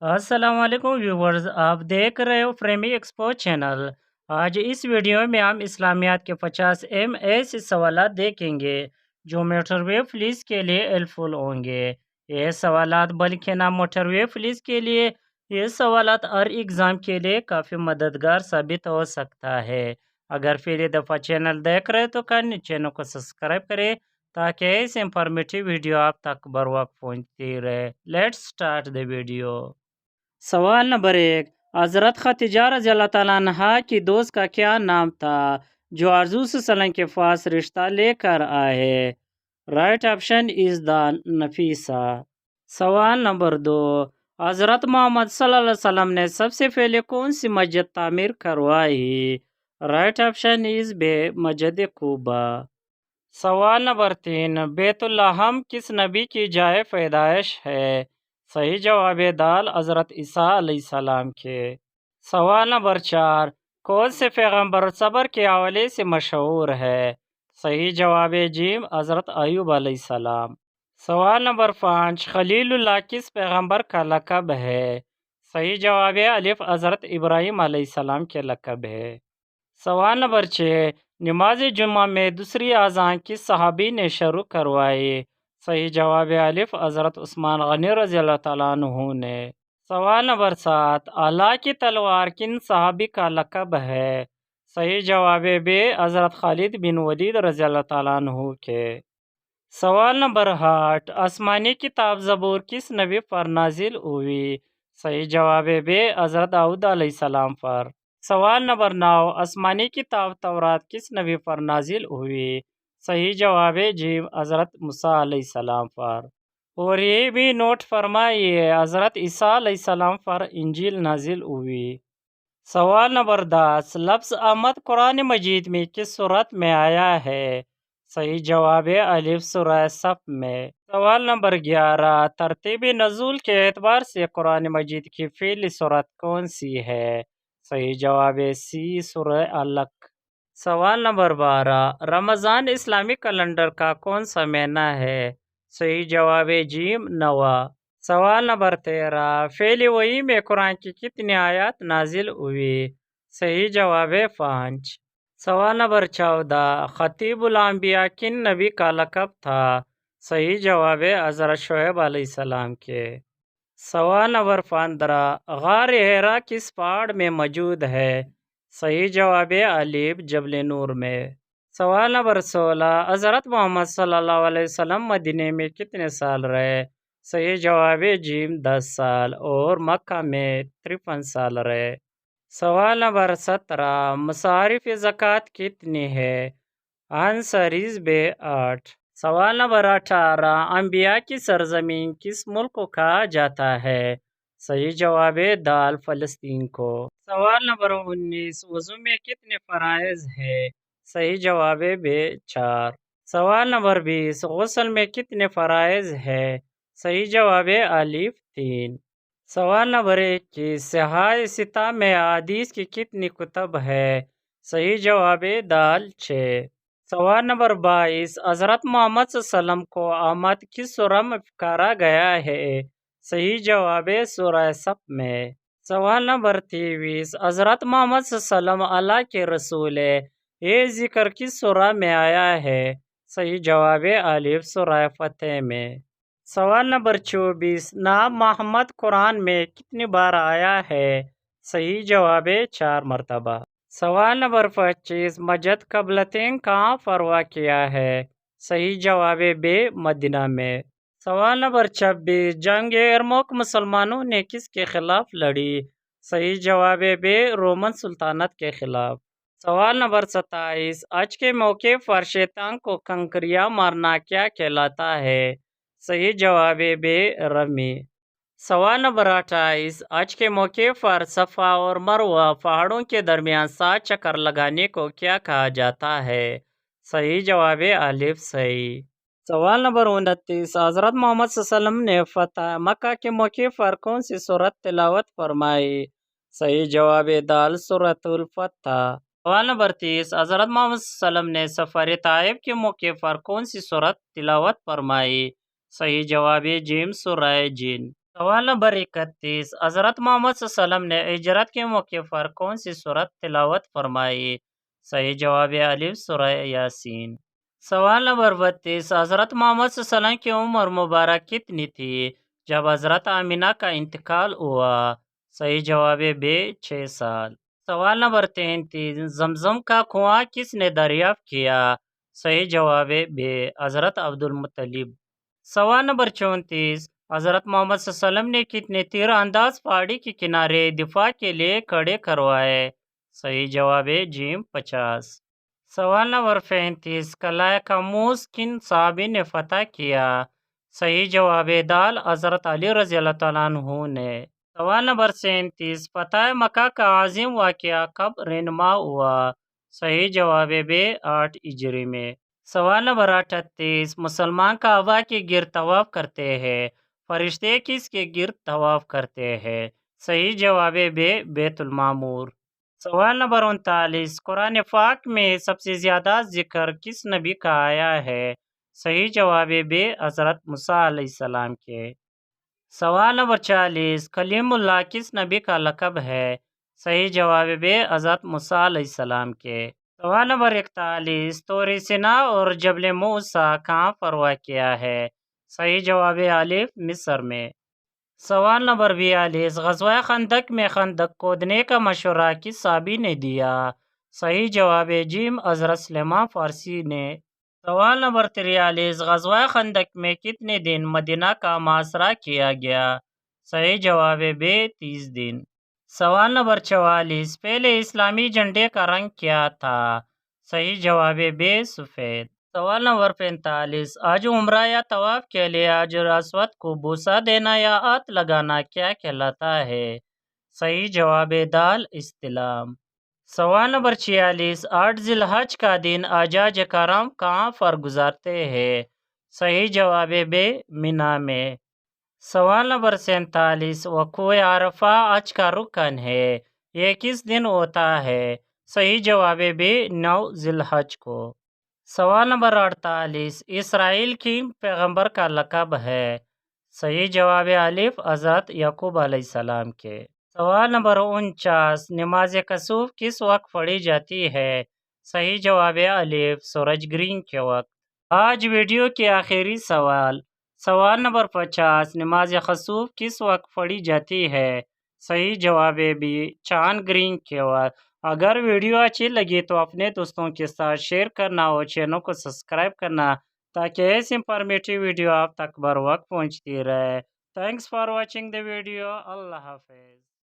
अस्सलाम वालेकुम व्यूवर्स, आप देख रहे हो फ्रेमी एक्सपो चैनल। आज इस वीडियो में हम इस्लामियात के 50 ऐसे सवालात देखेंगे जो मोटरवे पुलिस के लिए हेल्पफुल होंगे। ये सवालात बल्कि ना मोटरवे पुलिस के लिए, ये सवालात हर एग्ज़ाम के लिए काफ़ी मददगार साबित हो सकता है। अगर पहली दफ़ा चैनल देख रहे तो चैनल को सब्सक्राइब करें ताकि इस इंफॉर्मेटिव वीडियो आप तक बर वक्त पहुँचती रहे। Let's start the video. सवाल नंबर 1। हज़रत खदीजा रज़ी अल्लाह ताला अन्हा की दोस्त का क्या नाम था जो हज़रत सल्लल्लाहु के पास रिश्ता लेकर आए? Right option is the Nafisa. सवाल नंबर 2। हज़रत मोहम्मद सल्लल्लाहु अलैहि वसल्लम ने सबसे पहले कौन सी मस्जिद तामीर करवाई? राइट ऑप्शन इज बे मस्जिद कुबा। सवाल नंबर 3। बैतुल्लाहम किस नबी की जाए पैदाइश है? सही जवाब है दाल हज़रत ईसा अलैहिस्सलाम के। सवाल नंबर 4। कौन से पैगंबर सब्र के हवाले से मशहूर है? सही जवाब है जीम हज़रत अयूब अलैहिस्सलाम। सवाल नंबर 5। खलीलुल्लाह किस पैगंबर का लक़ब है? सही जवाब है अलिफ हज़रत इब्राहिम अलैहिस्सलाम के लक़ब है। सवाल नंबर 6। नमाज जुम्मा में दूसरी अज़ान किस सहाबी ने शुरू करवाई? सही जवाब है अलिफ हज़रत उस्मान गनी रज़ी अल्लाह ताला अन्हु ने। सवाल नंबर 7। अल्लाह की तलवार किन सहाबी का लक़ब है? सही जवाब है बे हज़रत खालिद बिन वलीद रज़ी अल्लाह ताला अन्हु के। सवाल नंबर 8। आसमानी किताब ज़बूर किस नबी पर नाजिल हुई? सही जवाब है बे हज़रत दाऊद अलैहिस्सलाम पर। सवाल नंबर 9। आसमानी किताब तौरात किस नबी पर नाजिल हुई? सही जवाब है जीम हज़रत मूसा अलैहिस्सलाम पर। और ये भी नोट फरमाइए हज़रत ईसा अलैहिस्सलाम पर इंजील नाजिल हुई। सवाल नंबर 10। लफ्ज़ अहमद कुरान मजीद में किस सूरत में आया है? सही जवाब है अलिफ सूरह सफ में। सवाल नंबर 11। तरतीब नज़ूल के एतबार से कुरान मजीद की पहली सूरत कौन सी है? सही जवाब है सी सूरह अलक। सवाल नंबर 12। रमज़ान इस्लामिक कैलेंडर का कौन सा महीना है? सही जवाब है जीम नवा। सवाल नंबर 13। पहली वही में कुरान की कितनी आयत नाजिल हुई? सही जवाब है 5। सवाल नंबर 14। खतीबुल अंबिया किन नबी का लक़ब था? सही जवाब है हज़रत शुएब अलैहिस्सलाम के। सवाल नंबर 15। गार हेरा किस पहाड़ में मौजूद है? सही जवाब है अलीब जबल नूर में। सवाल नंबर 16। हज़रत मोहम्मद सल्लल्लाहु अलैहि वसल्लम मदीने में कितने साल रहे? सही जवाब है जीम 10 साल और मक्का में 53 साल रहे। सवाल नंबर 17। मसारिफ ज़कात कितनी है? आंसर इज बे 8। सवाल नंबर 18। अंबिया की सरजमीन किस मुल्क को कहा जाता है? सही जवाब है दाल फलस्तीन को। सवाल नंबर 19। वज़ू में कितने फराइज है? सही जवाब है बे 4। सवाल नंबर 20। गुस्ल में कितने फराइज है? सही जवाब है अलिफ 3। सवाल नंबर 21। सिहाह सिता में हदीस की कितनी कुतब है? सही जवाब है दाल 6। सवाल नंबर 22। हज़रत मोहम्मद सल्लल्लाहु अलैहि वसल्लम को आमद किस सूरह में पुकारा गया है? सही जवाब है सूरह सफ में। सवाल नंबर 23। हज़रत मोहम्मद सल्लल्लाहु अलैहि वसल्लम अल्लाह के रसूल है, ये जिक्र किस सूरह में आया है? सही जवाब है अलिफ सूरह फतह में। सवाल नंबर 24। नाम मोहम्मद कुरान में कितनी बार आया है? सही जवाब है 4 मरतबा। सवाल नंबर 25। मस्जिद क़िबलतैन कहाँ पर वाक़िया है? सही जवाब है बे मदीना में। सवाल नंबर 26। जंग यरमुक मुसलमानों ने किसके खिलाफ लड़ी? सही जवाब है बे रोमन सुल्तानत के खिलाफ। सवाल नंबर 27। आज के मौके पर शैतान को कंकरियाँ मारना क्या कहलाता है? सही जवाब है बे रमी। सवाल नंबर 28। आज के मौके पर सफ़ा और मरवा पहाड़ों के दरमियान 7 चक्कर लगाने को क्या कहा जाता है? सही जवाब है अलिफ सही। सवाल नंबर 29। हज़रत मोहम्मद सल्लल्लाहु अलैहि वसल्लम ने फतह मक्का के मौके पर कौन सी सूरत तिलावत फरमाई? सही जवाब है दाल सूरतुल फतह। सवाल नंबर 30। हज़रत मोहम्मद सल्लल्लाहु अलैहि वसल्लम ने सफ़र ताइफ के मौके पर कौन सी सूरत तिलावत फरमाई? सही जवाब है जीम सूरह जिन। سوال نمبر 31، حضرت محمد صلی اللہ علیہ وسلم نے ہجرت کے موقع پر کون سی سورت تلاوت فرمائی؟ صحیح جواب الف سورہ یاسین۔ سوال نمبر 32، حضرت محمد صلی اللہ علیہ وسلم کی عمر مبارک کتنی تھی جب حضرت آمینہ کا انتقال ہوا؟ صحیح جواب ب 6 سال۔ سوال نمبر 33، زمزم کا کنواں کس نے دریافت کیا؟ صحیح جواب ب حضرت عبدالمطلب۔ سوال نمبر 34، حضرت محمد صلی اللہ علیہ وسلم نے کتنے تیر انداز پہاڑی کے کنارے دفاع کے لیے کھڑے کروائے؟ صحیح جواب جیم 50۔ سوال نمبر 35، قلعہ قاموس کن صحابی نے فتح کیا؟ صحیح جواب دال حضرت علی رضی اللہ تعالیٰ عنہ نے۔ سوال نمبر 37، فتح مکہ کا عظیم واقعہ کب رونما ہوا؟ صحیح جواب ب 8 ہجری میں۔ سوال نمبر 38، مسلمان کعبہ کے گرد طواف کرتے ہیں، فرشتے کس کے گرد طواف کرتے ہیں؟ صحیح جواب ب بیت المعمور۔ سوال نمبر 39، قرآن پاک میں سب سے زیادہ ذکر کس نبی کا آیا ہے؟ صحیح جواب ب حضرت موسیٰ علیہ السلام کے۔ سوال نمبر 40، کلیم اللہ کس نبی کا لقب ہے؟ صحیح جواب ب حضرت موسیٰ علیہ السلام کے۔ سوال نمبر 41، طور سینا اور جبل موسیٰ کہاں پر واقع ہے؟ صحیح جواب الف مصر میں۔ سوال نمبر 42، غزوہ خندق میں خندق کھودنے کا مشورہ کس صحابی نے دیا؟ صحیح جواب جیم حضرت سلیمان فارسی نے۔ سوال نمبر 43، غزوہ خندق میں کتنے دن مدینہ کا محاصرہ کیا گیا؟ صحیح جواب ب 30 دن۔ سوال نمبر 44، پہلے اسلامی جھنڈے کا رنگ کیا تھا؟ صحیح جواب ب سفید۔ سوال نمبر 45، حج عمرہ یا طواف کے لیے حجر اسود کو بوسہ دینا یا ہاتھ لگانا کیا کہلاتا ہے؟ صحیح جواب دال استلام۔ سوال نمبر 46، 8 ذی الحج کا دن حجاج کرام کہاں پر گزارتے ہیں؟ صحیح جواب ب مینا میں۔ سوال نمبر 47، وقوع عرفہ حج کا رکن ہے، یہ کس دن ہوتا ہے؟ صحیح جواب ب 9 ذی الحج کو۔ سوال نمبر 48، اسرائیل کن پیغمبر کا لقب ہے؟ صحیح جواب الف حضرت یعقوب علیہ السلام کے۔ سوال نمبر 49، نماز کسوف کس وقت پڑھی جاتی ہے؟ صحیح جواب الف سورج گرہن کے وقت۔ آج ویڈیو کے آخری سوال، سوال نمبر 50، نماز کسوف کس وقت پڑھی جاتی ہے؟ صحیح جواب بھی چاند گرہن کے وقت۔ اگر ویڈیو اچھی لگی تو اپنے دوستوں کے ساتھ شیئر کرنا اور چینل کو سبسکرائب کرنا تاکہ ایسی انفارمیٹیو ویڈیو آپ تک بر وقت پہنچتی رہے۔ Thanks for watching the video. اللہ حافظ۔